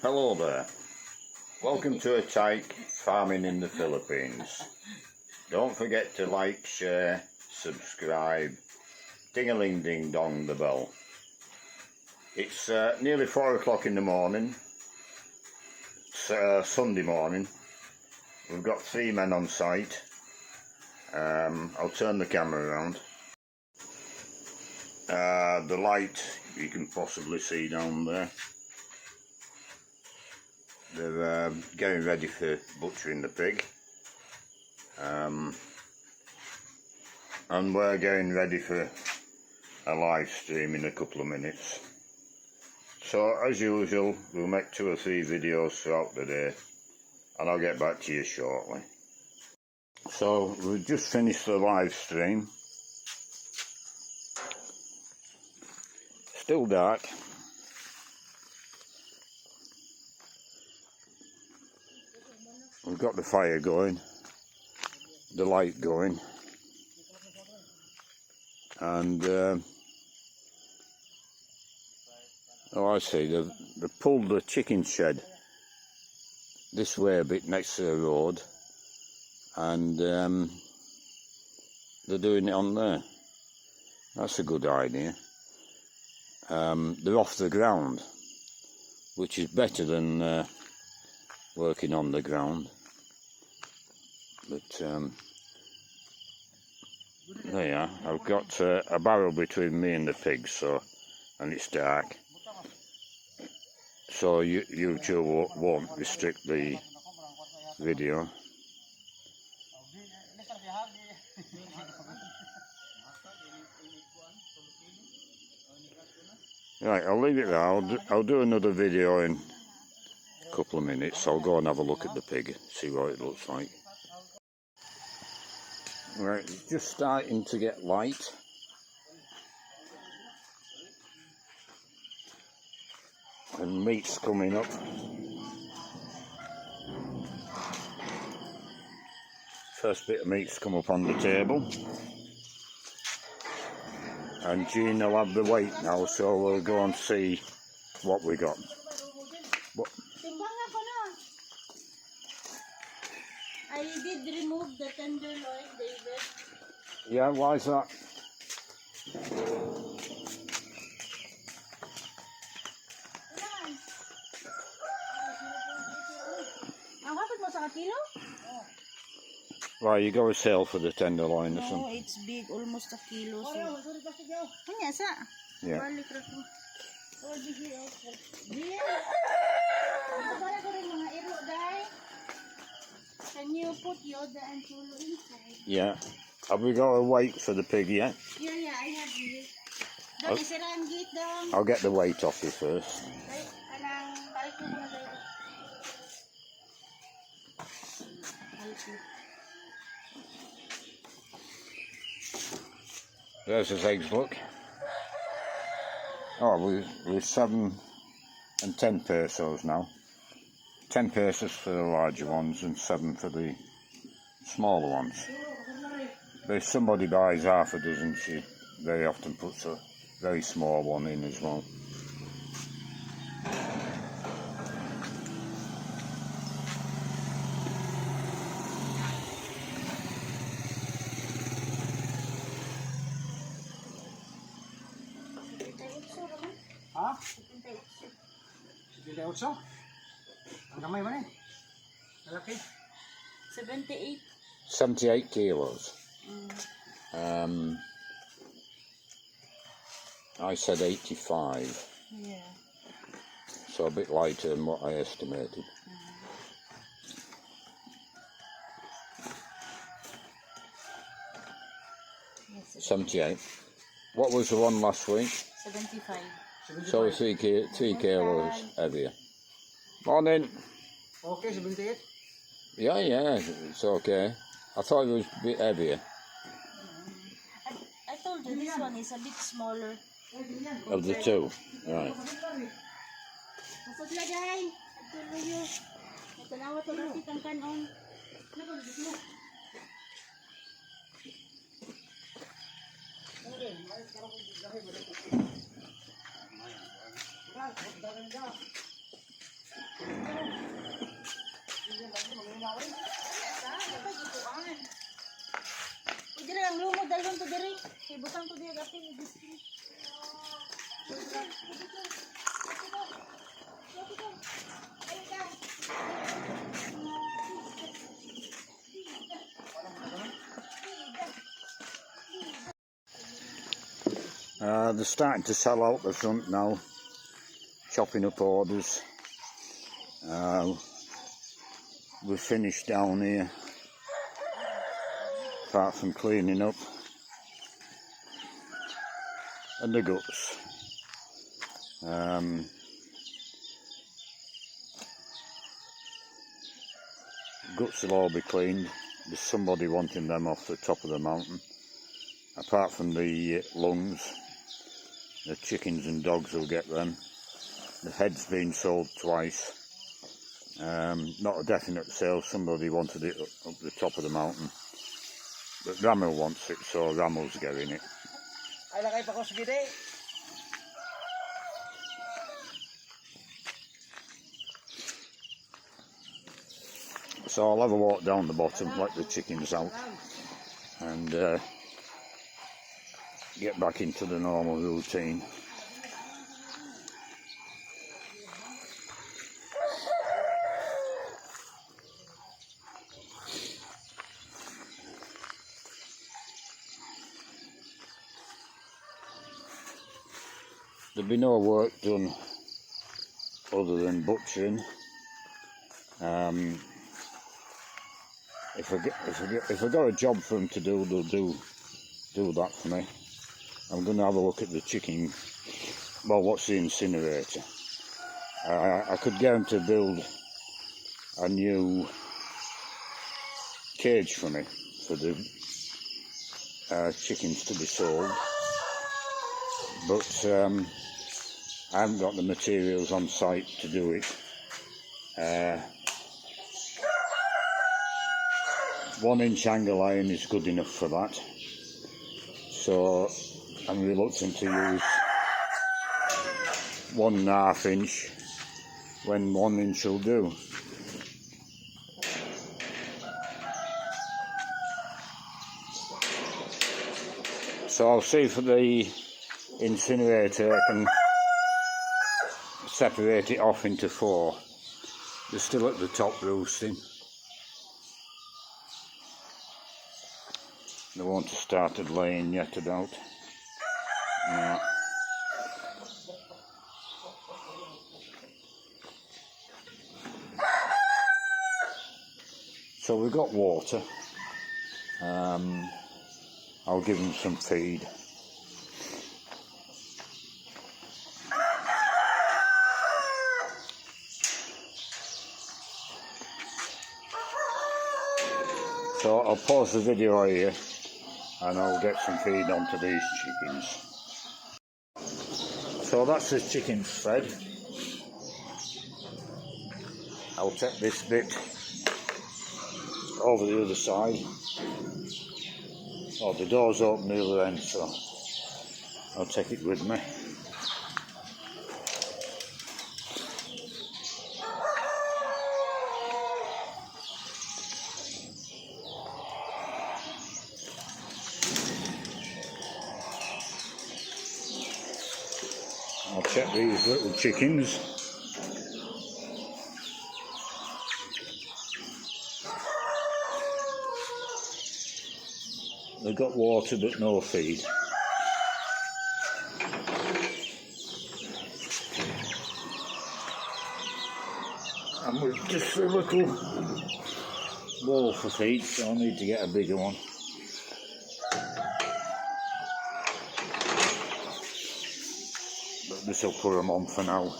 Hello there, welcome to a tyke farming in the Philippines. Don't forget to like, share, subscribe, ding-a-ling-ding-dong the bell. It's nearly 4 o'clock in the morning, it's Sunday morning. We've got 3 men on site. I'll turn the camera around. The light you can possibly see down there. They're getting ready for butchering the pig, and we're getting ready for a live stream in a couple of minutes. So as usual, we'll make 2 or 3 videos throughout the day, and I'll get back to you shortly. So we've just finished the live stream. Still dark. We've got the fire going, the light going, and I see they've pulled the chicken shed this way a bit next to the road, and they're doing it on there. That's a good idea. They're off the ground, which is better than working on the ground. But there you are. I've got a barrel between me and the pig, and it's dark, so YouTube won't restrict the video. Right, I'll leave it there. I'll do another video in a couple of minutes. I'll go and have a look at the pig, see what it looks like. Right, it's just starting to get light. And meat's coming up. First bit of meat's come up on the table. And Jean will have the weight now, so we'll go and see what we got. I did remove the tenderloin, David. Yeah, why is that? Why, you go a sale for the tenderloin or something? No, it's big, almost a kilo. So. Yeah. Can you put Yoda and Chulo inside? Yeah. Have we got a weight for the pig yet? Yeah, I have it. I'll get the weight off you first. There's his eggs, look. Oh, we're 7 and 10 pesos now. 10 pesos for the larger ones and 7 for the smaller ones. But if somebody buys half a dozen, she very often puts a very small one in as well. Ha? 78? Ang gamay ba ni? Malaki? 78. 78 kilos. I said 85. Yeah. So a bit lighter than what I estimated. 78. What was the one last week? 75. So 3 kilos heavier. Morning. Okay, 78? Yeah, it's okay. I thought it was a bit heavier. I told you this one is a bit smaller. Of the 2, right. butang ko dia gapi ni gusto. They're starting to sell out the front now, chopping up orders. We're finished down here, apart from cleaning up, and the guts. Guts will all be cleaned. There's somebody wanting them off the top of the mountain. Apart from the lungs, the chickens and dogs will get them. The head's been sold twice. Not a definite sale, somebody wanted it up the top of the mountain. But Ramil wants it, so Ramil's getting it. So I'll have a walk down the bottom, let the chickens out, and get back into the normal routine. There'll be no work done other than butchering. If I got a job for them to do, they'll do that for me. I'm going to have a look at the chicken. Well, what's the incinerator? I could get them to build a new cage for me for the chickens to be sold, but I haven't got the materials on site to do it. 1-inch angle iron is good enough for that, so I'm reluctant to use 1.5 inch when 1 inch will do. So I'll see for the incinerator I can separate it off into 4. They're still at the top roosting. They won't have started laying yet, I doubt. No. So we've got water. I'll give them some feed. So I'll pause the video here and I'll get some feed onto these chickens. So that's the chickens fed. I'll take this bit over the other side. Oh, the door's open the other end, so I'll take it with me. I'll check these little chickens. They've got water but no feed. And with just a little bowl for feed, so I'll need to get a bigger one. But this will put them on for now.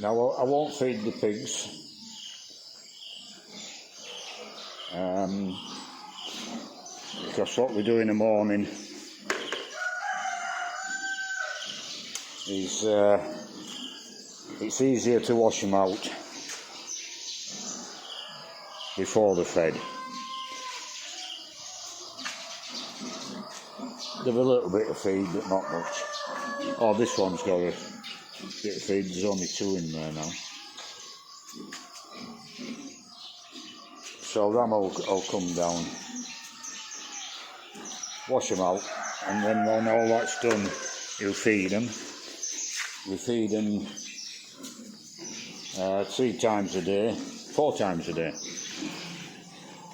Now I won't feed the pigs. because what we do in the morning is it's easier to wash them out before they're fed. Give a little bit of feed, but not much. Oh, this one's got a bit of feed. There's only 2 in there now. So Ram will come down, wash them out, and then when all that's done, he'll feed them. We feed them 3 times a day, 4 times a day.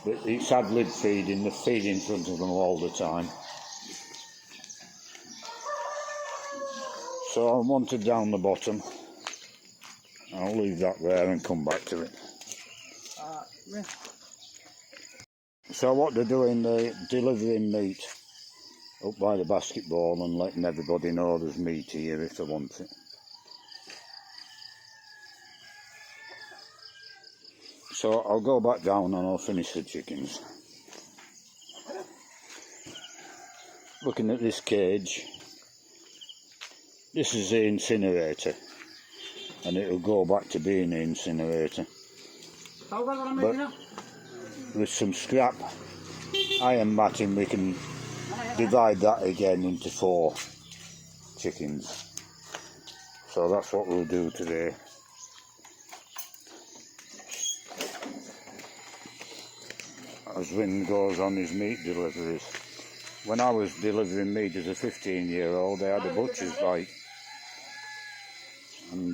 But it's ad lib feeding, the feed in front of them all the time. So I want it down the bottom. I'll leave that there and come back to it. Yeah. So what they're doing, they're delivering meat up by the basketball and letting everybody know there's meat here if they want it. So I'll go back down and I'll finish the chickens. Looking at this cage, this is the incinerator, and it'll go back to being the incinerator. But with some scrap iron matting, we can divide that again into 4 chickens. So that's what we'll do today. As Wynne goes on his meat deliveries. When I was delivering meat as a 15-year-old, I had a butcher's bike. And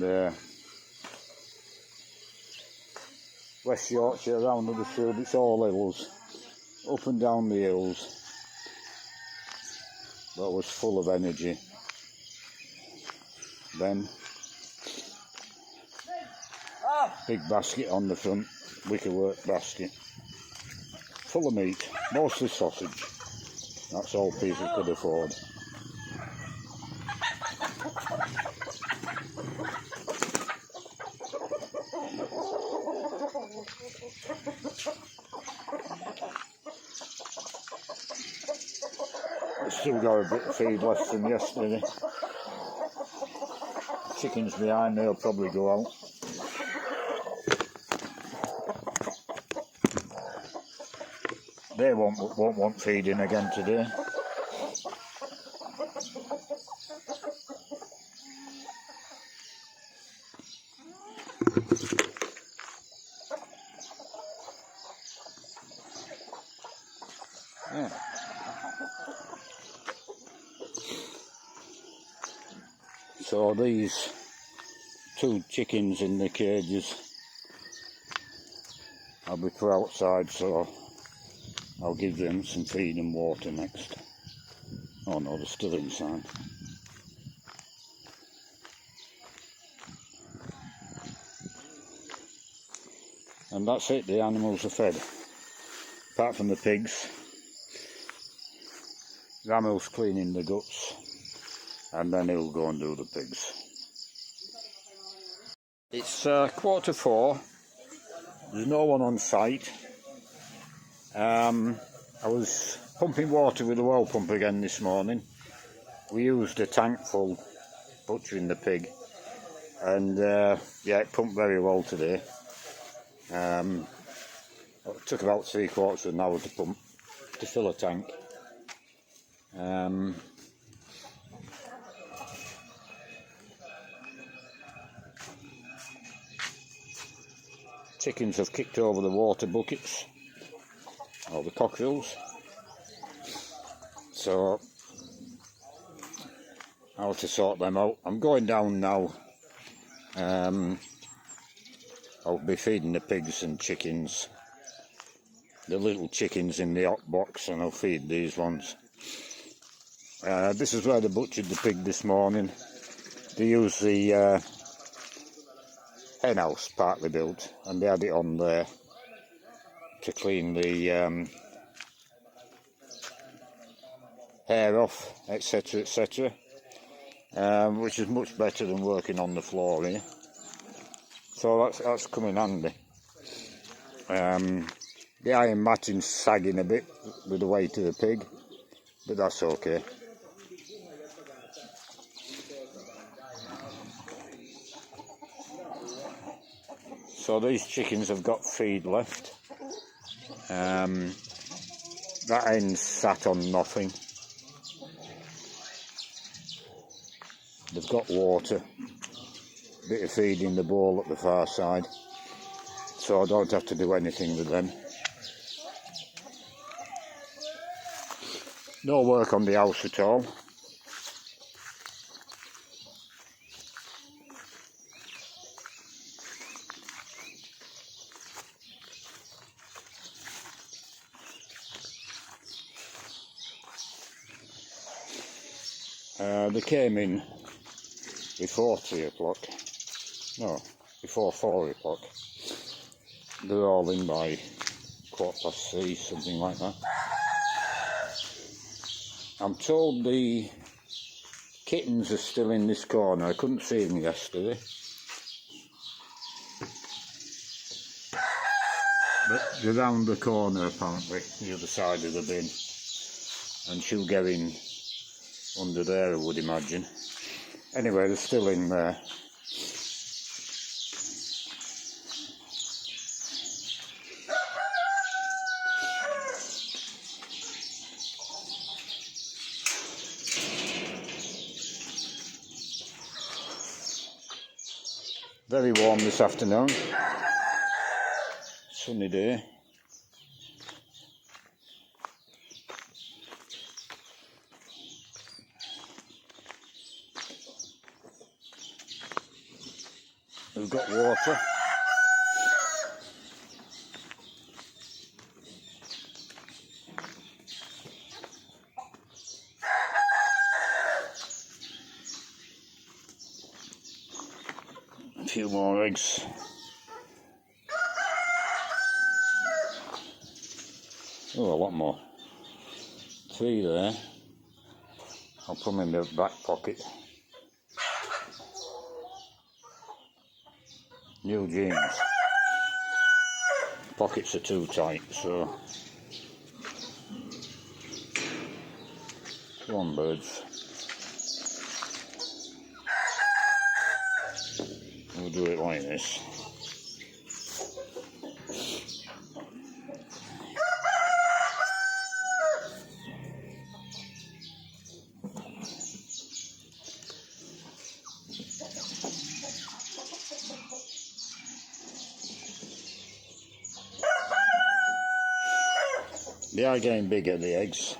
West Yorkshire, around Huddersfield, it's all hills. Up and down the hills. That was full of energy. Then, big basket on the front, wickerwork basket. Full of meat, mostly sausage. That's all people could afford. I've still got a bit of feed left from yesterday. Chickens behind, they'll probably go out. They won't want feeding again today. Yeah. So these 2 chickens in the cages, I'll be put outside, so I'll give them some feed and water next. Oh no, they're still inside. And that's it, the animals are fed. Apart from the pigs. Ramil's cleaning the guts, and then he'll go and do the pigs. It's 4:15. There's no one on site. I was pumping water with the well pump again this morning. We used a tank full butchering the pig, and yeah, it pumped very well today. It took about 3/4 of an hour to pump, to fill a tank. Chickens have kicked over the water buckets, or the cockrills, so I'll have to sort them out. I'm going down now. I'll be feeding the pigs and chickens, the little chickens in the hot box, and I'll feed these ones. This is where they butchered the pig this morning. They used the hen house partly built, and they had it on there to clean the hair off, etc, etc, which is much better than working on the floor here. So that's come in handy. The iron matting's sagging a bit with the weight of the pig, but that's okay. So these chickens have got feed left. That end's sat on nothing. They've got water, bit of feed in the bowl at the far side, so I don't have to do anything with them. No work on the house at all. They came in before 3 o'clock, no, before 4 o'clock. They were all in by 3:15, something like that. I'm told the kittens are still in this corner. I couldn't see them yesterday. But they're round the corner apparently, the other side of the bin. And she'll go in under there, I would imagine. Anyway, they're still in there. Very warm this afternoon. Sunny day. We've got water. A few more eggs. Oh, a lot more. 3 there. I'll put them in the back pocket. New jeans. Pockets are too tight, so come on, birds. We'll do it like this. They are getting bigger, the eggs.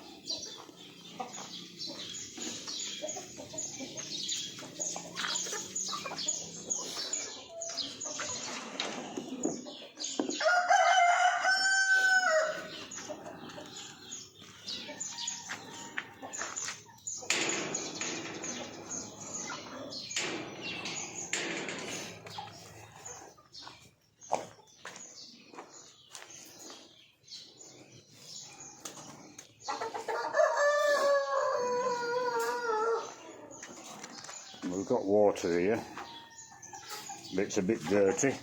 We've got water here, but it's a bit dirty.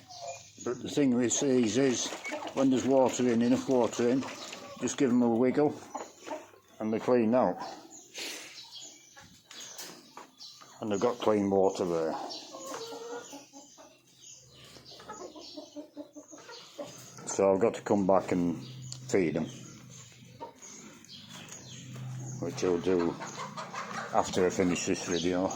But the thing with these is, when there's water in, enough water in, just give them a wiggle and they're clean out. And they've got clean water there. So I've got to come back and feed them, which I'll do after I finish this video.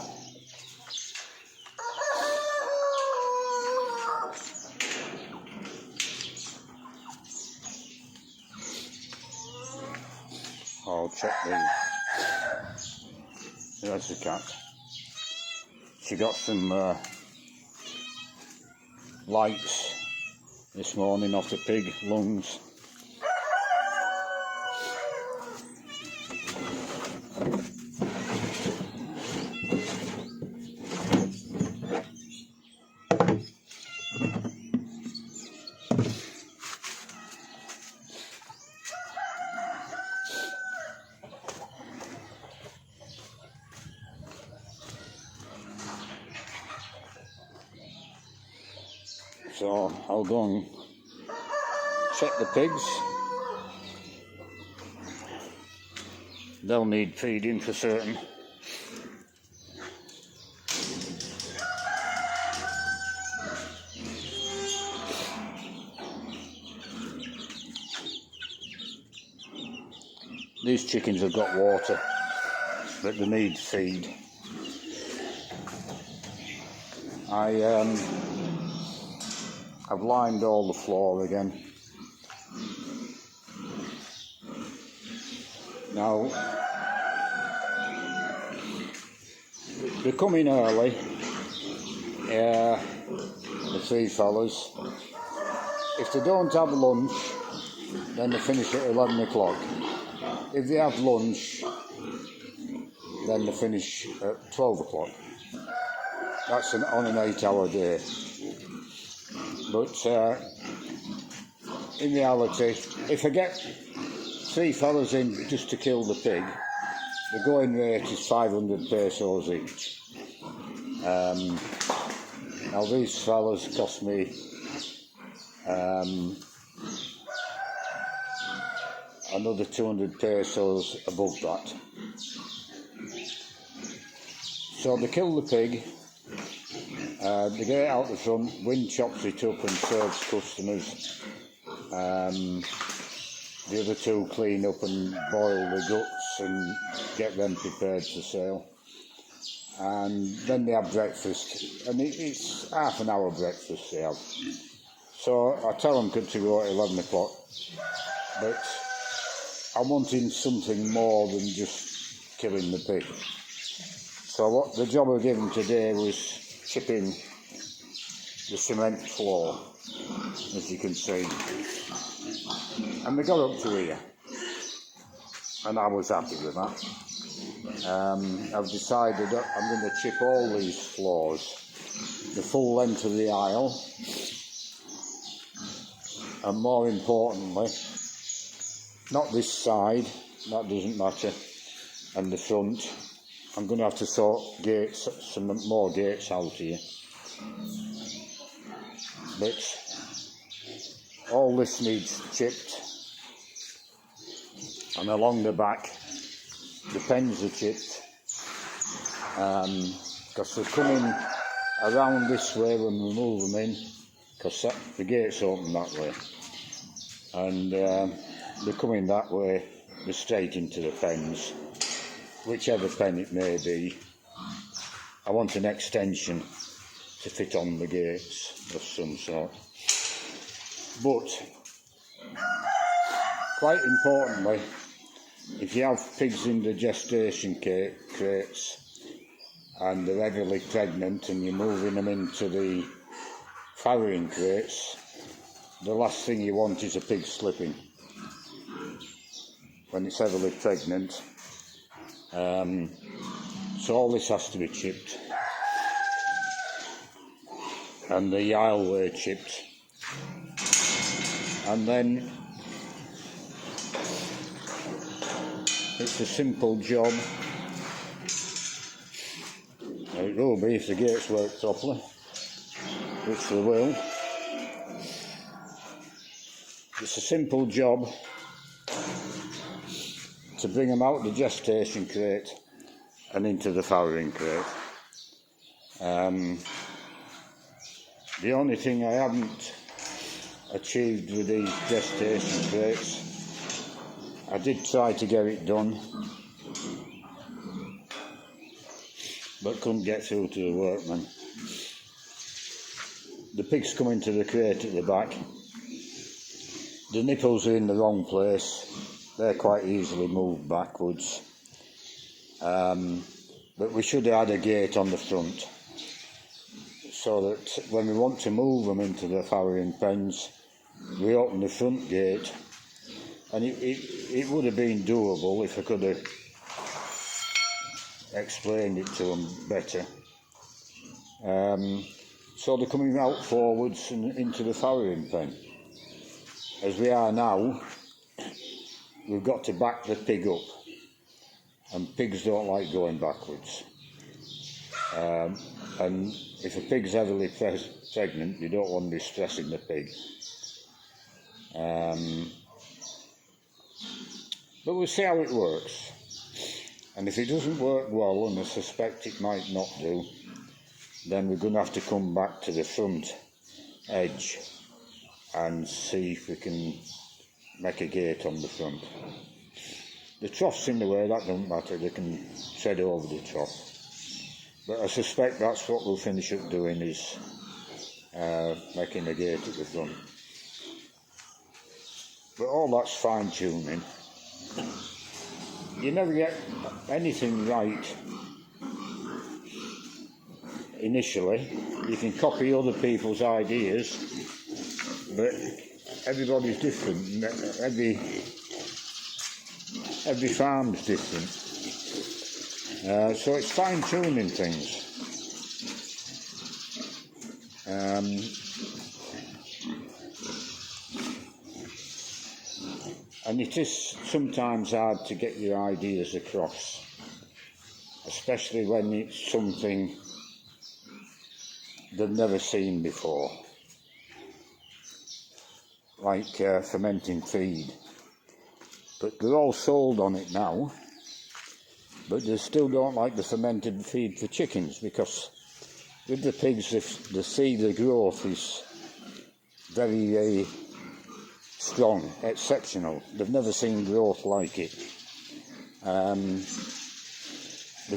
I'll check there's the cat. She got some lights this morning off the pig lungs. So I'll go and check the pigs. they'll need feeding for certain. These chickens have got water, but they need feed. I've lined all the floor again. Now, they're coming early, the three fellas. If they don't have lunch, then they finish at 11 o'clock. If they have lunch, then they finish at 12 o'clock. That's on an 8-hour day. But in reality, if I get three fellas in just to kill the pig, the going rate is 500 pesos each. Now these fellas cost me another 200 pesos above that. So they kill the pig, they get it out the front, Win chops it up and serves customers. The other two clean up and boil the guts and get them prepared for sale. And then they have breakfast, and it's half an hour breakfast they have. So I tell them to go at 11 o'clock, but I'm wanting something more than just killing the pig. So what the job I gave them today was chipping the cement floor, as you can see. And they got up to here, and I was happy with that. I've decided that I'm going to chip all these floors, the full length of the aisle, and more importantly, not this side, that doesn't matter, and the front. I'm going to have to sort gates, some more gates out here. But all this needs chipped, and along the back the pens are chipped, because they're coming around this way when we move them in, because the gate's open that way, and they're coming that way, they're straight into the pens, whichever pen it may be. I want an extension to fit on the gates of some sort. But quite importantly, if you have pigs in the gestation crates and they're heavily pregnant and you're moving them into the farrowing crates, the last thing you want is a pig slipping when it's heavily pregnant. So all this has to be chipped, and the aisleway chipped, and then it's a simple job. It will be if the gates work properly, which they will. It's a simple job to bring them out the gestation crate and into the farrowing crate. The only thing I haven't achieved with these gestation crates, I did try to get it done, but couldn't get through to the workman. The pigs come into the crate at the back, the nipples are in the wrong place, they're quite easily moved backwards, but we should have had a gate on the front, so that when we want to move them into the farrowing pens, we open the front gate, and it would have been doable if I could have explained it to them better. So they're coming out forwards and into the farrowing pen. As we are now, we've got to back the pig up, and pigs don't like going backwards. And if a pig's heavily pregnant, you don't want to be stressing the pig. But we'll see how it works. And if it doesn't work well, and I suspect it might not do, then we're going to have to come back to the front edge and see if we can make a gate on the front. The trough's in the way, that don't matter, they can tread over the trough. But I suspect that's what we'll finish up doing, is making a gate at the front. But all that's fine tuning. You never get anything right initially. You can copy other people's ideas, but everybody's different. Every farm's different. So it's fine tuning things. And it is sometimes hard to get your ideas across, especially when it's something they've never seen before, like fermenting feed. But they're all sold on it now, but they still don't like the fermented feed for chickens, because with the pigs they see the growth is very strong, exceptional. They've never seen growth like it. The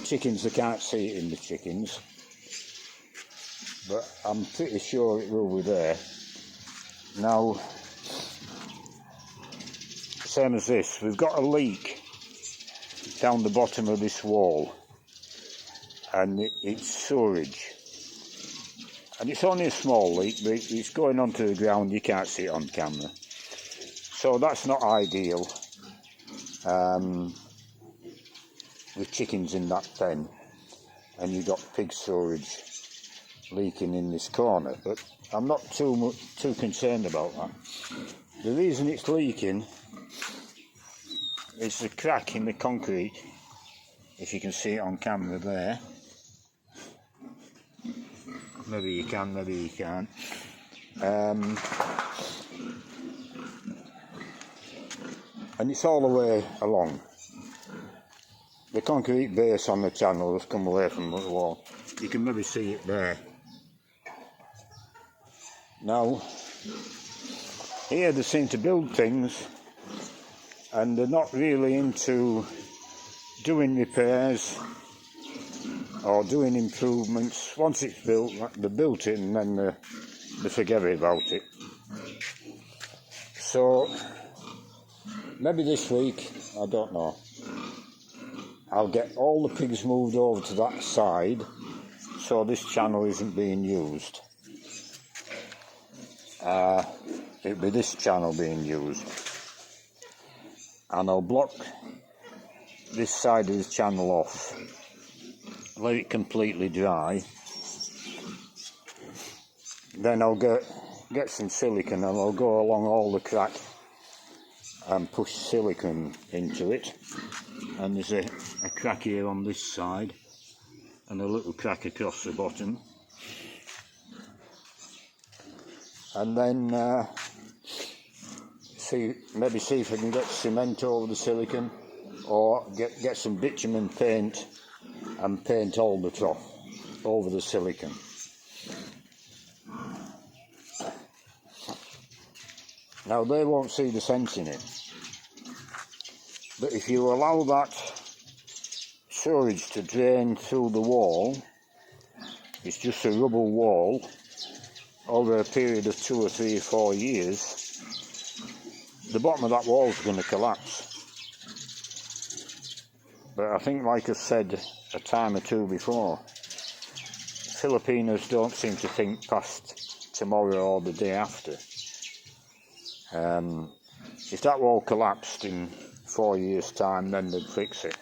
chickens, they can't see it in the chickens, but I'm pretty sure it will be there. Now, same as this, we've got a leak down the bottom of this wall, and it's sewerage. And it's only a small leak, but it's going onto the ground, you can't see it on camera. So that's not ideal with chickens in that pen, and you've got pig storage leaking in this corner. But I'm not too concerned about that. The reason it's leaking is the crack in the concrete, if you can see it on camera there. Maybe you can, maybe you can't. And it's all the way along. The concrete base on the channel has come away from the wall. You can maybe see it there. Now, here they seem to build things, and they're not really into doing repairs or doing improvements. Once it's built, they built it, and then they forget about it. So maybe this week, I don't know, I'll get all the pigs moved over to that side, so this channel isn't being used. It'll be this channel being used, and I'll block this side of the channel off, let it completely dry. Then I'll get some silicone, and I'll go along all the crack and push silicone into it. And there's a crack here on this side, and a little crack across the bottom. And then maybe see if I can get cement over the silicone, or get some bitumen paint and paint all the trough over the silicone. Now, they won't see the sense in it, but if you allow that sewage to drain through the wall, it's just a rubble wall, over a period of 2 or 3 or 4 years, the bottom of that wall is going to collapse. But I think, like I said a time or two before, Filipinos don't seem to think past tomorrow or the day after. If that wall collapsed in 4 years' time, then they'd fix it.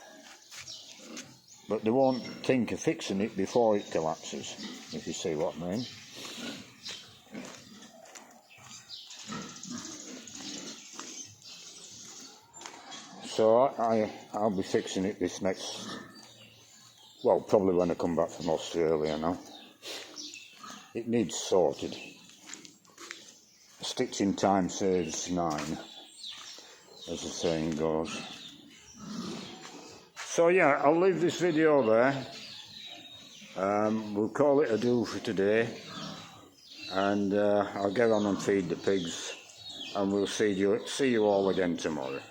But they won't think of fixing it before it collapses, if you see what I mean. So I'll be fixing it this next, well, probably when I come back from Australia now. It needs sorted. A stitch in time saves 9, as the saying goes. So yeah, I'll leave this video there. We'll call it a do for today, and I'll get on and feed the pigs, and we'll see you all again tomorrow.